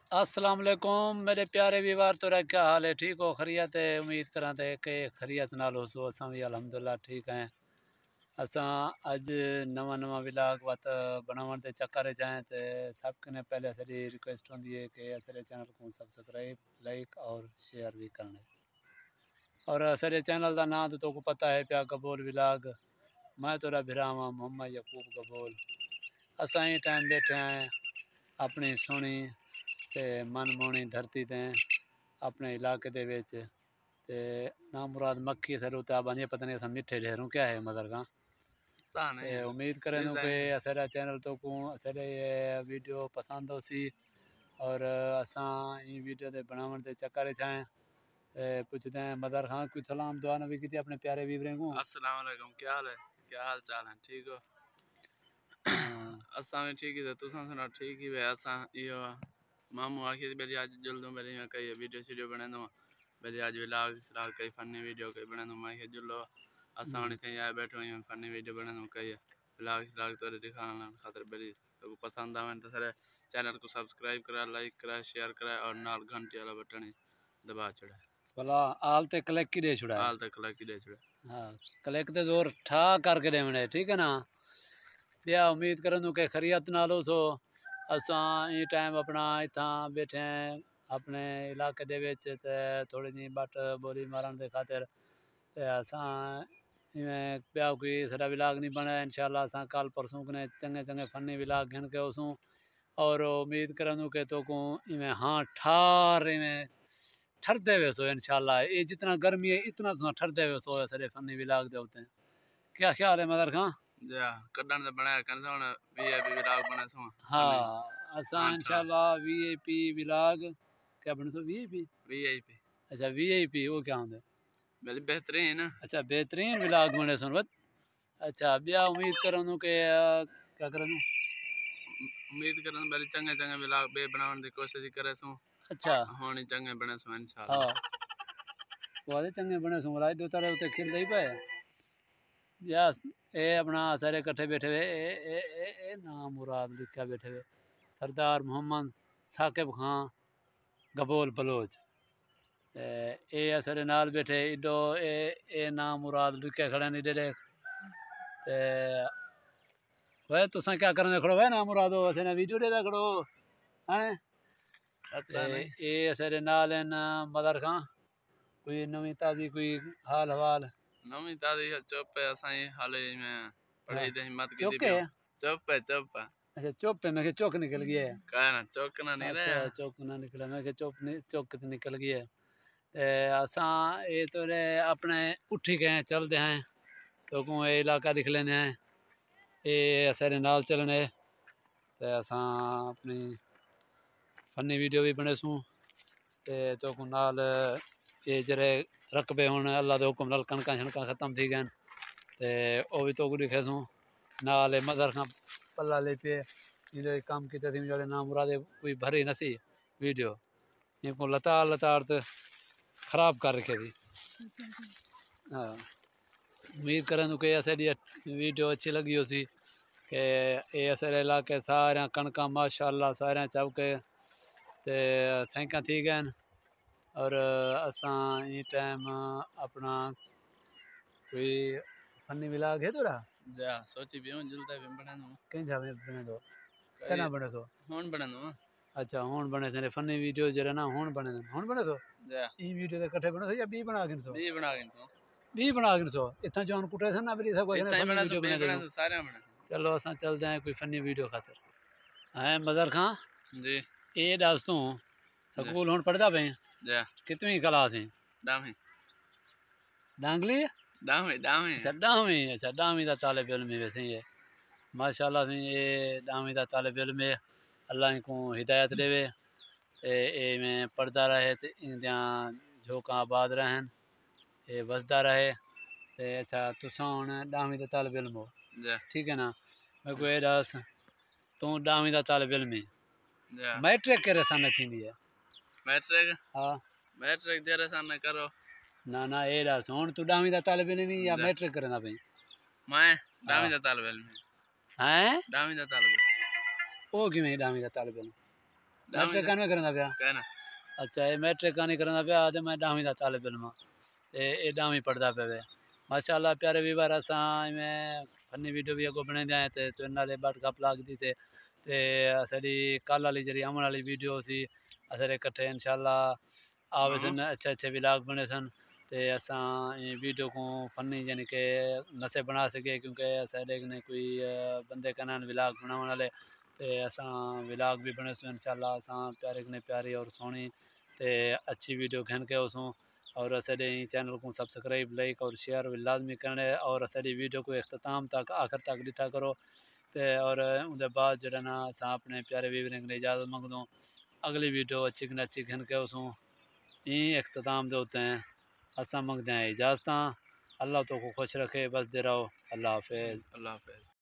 अस्सलाम वालेकुम मेरे प्यारे व्यूअर, तोरा क्या हाल है? ठीक हो? खैरियत है? उम्मीद करा थे कि खैरियत नाल हो सो। असां भी अल्हम्दुलिल्लाह ठीक हैं। असां अज नवा नवा व्लॉग वत बनावन ते चक्कर च आए ते सब कने पहले असरी रिक्वेस्ट होंदी है कि असरे चैनल को सब्सक्राइब, लाइक और शेयर भी करना। और असरे चैनल का नाम तो तोको पता है प्या, कबूल व्लॉग। मैं तोरा भिरावा मोहम्मद यकूब कबूल। असां ही टाइम बैठे हैं अपनी सोहनी ते मनमोहनी धरती ते अपने इलाके दे विच ते ना मुराद मक्खी सर उता बने पता नहीं असा मिठे ढेरों क्या है मदर का। ते उम्मीद करें कि असरा चैनल तो को असरे ये वीडियो पसंद हो सी और असा ये वीडियो दे बनावन दे चक्कर च आए ते पूछते हैं मदर खां कोई सलाम दुआ नबी की अपने प्यारे वीवरे को। अस्सलाम वालेकुम, क्या हाल है? क्या हाल चाल है? ठीक हो? असा भी ठीक है, तुसा सुना ठीक ही वे। असा यो मामू आखिर बेरी आज जुल्दो बेरी मैं कई वीडियो वीडियो बना दो बेरी आज व्लॉग श्लॉग कई फनी वीडियो कई बना दो मैं के जुल्लो असा हणी थे यार बैठो ही फनी वीडियो बना दो कई व्लॉग श्लॉग तो दिखाना खातिर बेरी तो पसंद आवे तो सारे चैनल को सब्सक्राइब करा, लाइक करा, शेयर करा और नाल घंटी वाला बटन दबा छोड़ा। भला आल ते क्लिक की दे छुड़ा है। आल तक लाइक दे छोड़ा। हाँ, क्लिक ते जोर ठा करके देवने, ठीक है ना। या उम्मीद करूँ कि खैरियत नालो सो। असां ये टाइम अपना इतना बैठे हैं अपने इलाके दे विच ते थोड़ी जी बट बोली मारन दे खातिर ते असां इवें प्या कोई सारा व्लॉग नहीं बना। इंशाल्लाह असां कल परसों कने चंगे चंगे फनी व्लॉग घन के उसू और उम्मीद करूँ कि तो को इवें हाँ ठार इवें ठरदे वे सो इंशाल्लाह। ये जितना गर्मी है इतना तो ठरदे वे सो सारे फनी व्लॉग दे होते हैं। क्या ख्याल है मदर खां? जा कड्डण ते बनाया कन सोण वीआईपी व्लॉग बने सो फनी। हाँ, असा हाँ ठा इंशाल्लाह वीआईपी व्लॉग क्या बने तो वीआईपी। वीआईपी अच्छा वीआईपी वो क्या होता है? बड़ी बेहतरीन। अच्छा बेहतरीन व्लॉग बने सुन बत। अच्छा ब्याह उम्मीद करूँ कि क्या करूँ। उम्मीद करन बड़ी चंगे चंगे व्लॉग बे बनावन दी कोशिश करे सो अच्छा होनी चंगे बने सो इंशाल्लाह। हाँ वो चंगे बने सुन वाला दो तारे उत्ते खिल दई पे ब्याह ए अपना सारे इकट्ठे बैठे हुए ए नाम मुराद लिखा बैठे हुए सरदार मोहम्मद साकिब खां गबोल बलोच। ए असरे नाल बैठे इडो ए नाम मुराद लिखे खड़े नहीं डेडे ते वे तुसा क्या करने खड़ो वे ना मुरादो असने वीडियो दे खड़ो हैं। अच्छा नहीं ए असरे नाल इन मदर खां कोई नवी ताजी कोई हाल हवाल। नवी ताजी चुप है असाई हाले में पढ़े हाँ दे हिम्मत की दी चौक पियो। है। चुप है चुप है अच्छा चौक पे मैं के चौक निकल गया है। कह ना चौक ना नहीं अच्छा रहे। चौक ना निकला मैं के चौक चौक तो निकल गया है। असां ये तो रे अपने उठी गए चलते हैं तो को ये इलाका दिख लेने हैं। ये असरे नाल चलने ते असां अपनी फनी वीडियो भी बने सूँ ते तो को नाल ये जरे रकबे हुन अल्लाह दे हुक्म नाल कणकां शणकां खत्म थी गए ते ओ भी तो को दिखे सूँ नाल मदर खां पल्ला ले पे इधर काम किते थी जो नाम मुरादे कोई भरी नसी वीडियो इनको लताड़ लताड़ तो खराब कर रखे थी। हाँ उम्मीद करें कि असरी वीडियो अच्छी लगी हो सी कि ये असरे इलाके सारे कणक माशाअल्लाह सारे चौके ते सैंका थी गए और असां ये टाइम अपना कोई फनी व्लॉग है तोरा जा सोची भी हूं जल्दी भी बना दूं कहीं जावे बने दो कहना बने सो। हुन बना दूं अच्छा हुन बने से फनी वीडियो जरा ना हुन बने सो जा ई वीडियो दे कट्ठे बने सो या बी बना के सो भी बना के तो बी बना के सो इतना जोन कुटे से ना भी सब कुछ इतना ही फनी बना सो वीडियो भी बना दे बना सो सारे बना चलो असां चल जाए कोई फनी वीडियो खातर हैं मदर खां। जी ये दस तू जा स्कूल हुन पढ़दा पे जा कितवीं क्लास है? डामी डांगली डामी डामी अच्छा 10वीं। अच्छा 10वीं का तालिब इल्म है वैसे ये माशाल्लाह से ये 10वीं का तालिब इल्म है। अल्लाह इनको हिदायत देवे ए में पढ़ता रहे तो इंदिया झोंका आबाद रहन ये बसदा रहे ते अच्छा तुसा हुन 10वीं का तालिब इल्म हो जा ठीक है ना। मैं को ये दस तू 10वीं का तालिब इल्म है जा मैट्रिक के रसा न थींदी है। मैट्रिक हाँ मैट्रिक दे रे सामने करो ना ना ये दस हुन तू 10वीं का तालिब इल्म है या जा मैट्रिक करना पे? मैं हाँ डामी दा तालिब इल्म हैं डामी दा तालिब वो किवें 10वीं का तालिब इल्म? मैट्रिक कानवे करना पिया कहना अच्छा ये मैट्रिक कानी करना पिया ते मैं 10वीं दा तालिब इल्म हां ते ये 10वीं पढ़दा पिया वे माशाअल्लाह प्यारे व्यूअर असां में फनी वीडियो भी अगो बने आए ते तो इन्ना दे बट कप लगदी से ते साडी कल वाली जेह्ड़ी अमन वाली वीडियो सी असां इकट्ठे इंशाअल्लाह आवे सन अच्छे अच्छे व्लॉग बने सन ते असां वीडियो को फनी यानी कि नसे बना सके क्योंकि साडे कने कोई बंदे कने व्लॉग बनाने वाले ते असां व्लॉग भी बने सो इंशाअल्लाह असां प्यारे कने प्यारी और सोहनी ते अच्छी वीडियो खैन के उसों और असाडे चैनल को सब्सक्राइब लाइक और शेयर भी लाजमी करने और असाडी वीडियो को अख्ताम तक आखिर तक डिठा करो ते और उनके बाद जो ना असां अपने प्यारे व्यूअर ने इजाज़त मंगदों अगली वीडियो अच्छी कने अच्छी खैन के उसों यहीं अख्ताम दे होते हैं असां मंगते हैं इजाज़त अल्लाह तो को खुश रखे बस दे रहो अल्लाह हाफिज़ अल्लाह हाफिज़।